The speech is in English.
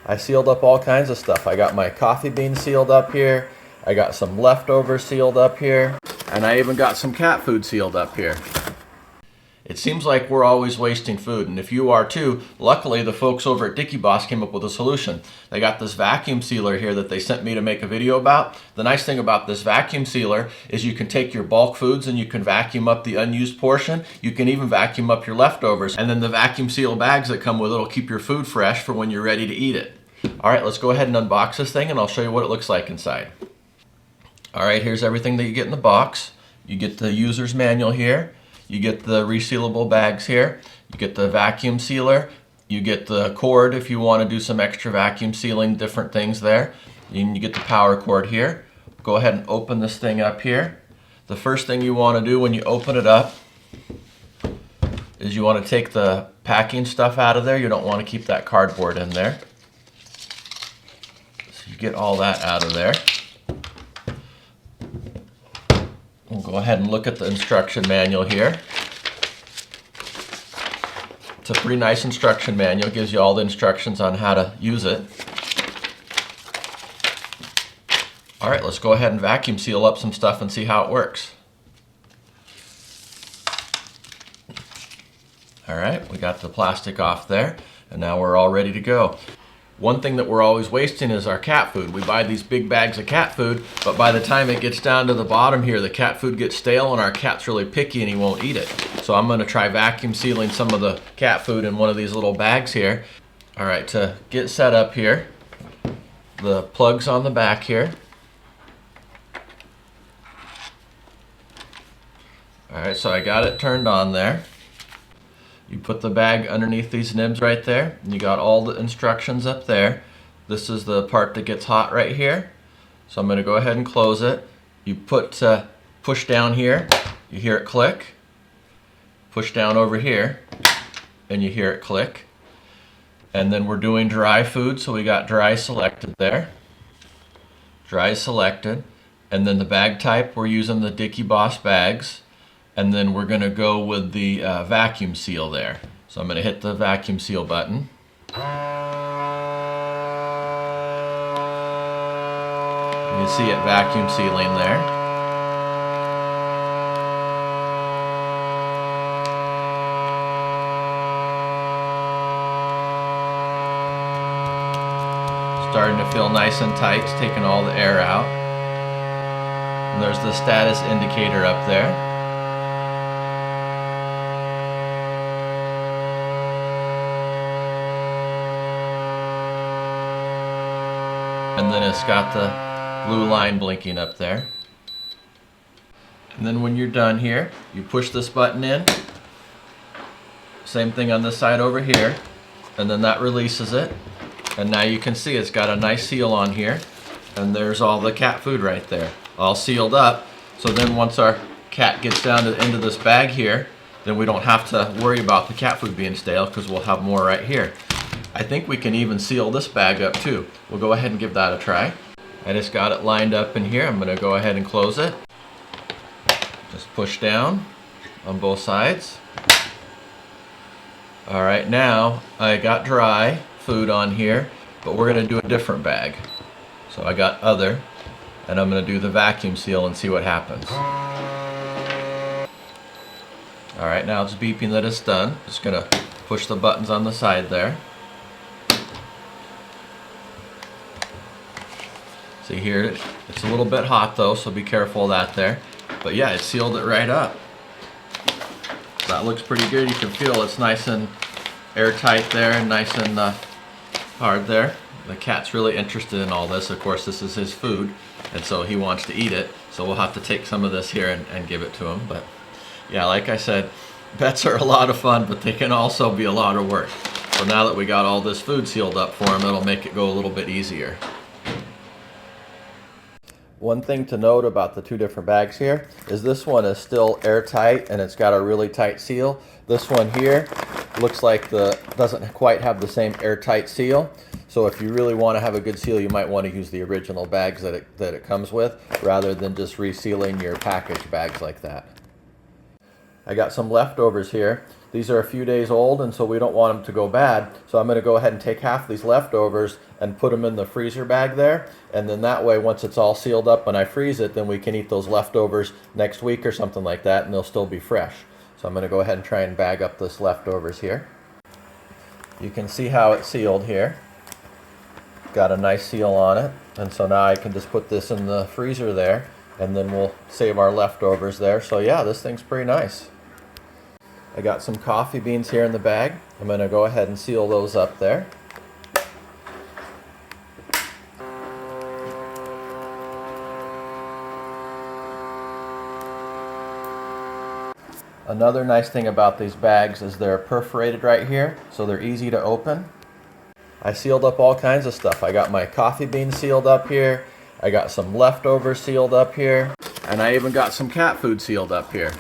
I sealed up all kinds of stuff. I got my coffee beans sealed up here. I got some leftovers sealed up here. And I even got some cat food sealed up here. It seems like we're always wasting food, and if you are too, luckily the folks over at DIKEIBAS came up with a solution. They got this vacuum sealer here that they sent me to make a video about. The nice thing about this vacuum sealer is you can take your bulk foods and you can vacuum up the unused portion. You can even vacuum up your leftovers, and then the vacuum seal bags that come with it will keep your food fresh for when you're ready to eat it. All right, let's go ahead and unbox this thing and I'll show you what it looks like inside. All right, here's everything that you get in the box. You get the user's manual here. You get the resealable bags here. You get the vacuum sealer. You get the cord if you want to do some extra vacuum sealing, different things there. And you get the power cord here. Go ahead and open this thing up here. The first thing you want to do when you open it up is you want to take the packing stuff out of there. You don't want to keep that cardboard in there. So you get all that out of there. We'll go ahead and look at the instruction manual here. It's a pretty nice instruction manual. It gives you all the instructions on how to use it. All right, let's go ahead and vacuum seal up some stuff and see how it works. All right, we got the plastic off there, and now we're all ready to go. One thing that we're always wasting is our cat food. We buy these big bags of cat food, but by the time it gets down to the bottom here, the cat food gets stale and our cat's really picky and he won't eat it. So I'm gonna try vacuum sealing some of the cat food in one of these little bags here. All right, to get set up here, the plug's on the back here. All right, so I got it turned on there. You put the bag underneath these nibs right there, and you got all the instructions up there. This is the part that gets hot right here. So I'm going to go ahead and close it. You push down here, you hear it click. Push down over here, and you hear it click. And then we're doing dry food, so we got dry selected there. Dry selected. And then the bag type, we're using the DIKEIBAS bags. And then we're going to go with the vacuum seal there. So I'm going to hit the vacuum seal button. You can see it vacuum sealing there. Starting to feel nice and tight. It's taking all the air out. And there's the status indicator up there. And then it's got the blue line blinking up there. And then when you're done here, you push this button in. Same thing on this side over here. And then that releases it. And now you can see it's got a nice seal on here. And there's all the cat food right there, all sealed up. So then once our cat gets down to the end of this bag here, then we don't have to worry about the cat food being stale because we'll have more right here. I think we can even seal this bag up too. We'll go ahead and give that a try. I just got it lined up in here. I'm going to go ahead and close it. Just push down on both sides. All right, now I got dry food on here, but we're going to do a different bag. So I got other, and I'm going to do the vacuum seal and see what happens. All right, now it's beeping that it's done. Just going to push the buttons on the side there. See here, it's a little bit hot though, so be careful of that there. But yeah, it sealed it right up. That looks pretty good. You can feel it's nice and airtight there and nice and hard there. The cat's really interested in all this. Of course, this is his food, and so he wants to eat it. So we'll have to take some of this here and give it to him. But yeah, like I said, pets are a lot of fun, but they can also be a lot of work. So now that we got all this food sealed up for him, it'll make it go a little bit easier. One thing to note about the two different bags here is this one is still airtight and it's got a really tight seal. This one here looks like doesn't quite have the same airtight seal. So if you really want to have a good seal, you might want to use the original bags that it comes with rather than just resealing your package bags like that. I got some leftovers here. these are a few days old, and so we don't want them to go bad. So I'm going to go ahead and take half these leftovers and put them in the freezer bag there. And then that way, once it's all sealed up and I freeze it, then we can eat those leftovers next week or something like that, and they'll still be fresh. So I'm going to go ahead and try and bag up this leftovers here. You can see how it's sealed here. Got a nice seal on it. And so now I can just put this in the freezer there, and then we'll save our leftovers there. So yeah, this thing's pretty nice. I got some coffee beans here in the bag. I'm going to go ahead and seal those up there. Another nice thing about these bags is they're perforated right here, so they're easy to open. I sealed up all kinds of stuff. I got my coffee beans sealed up here. I got some leftovers sealed up here. And I even got some cat food sealed up here.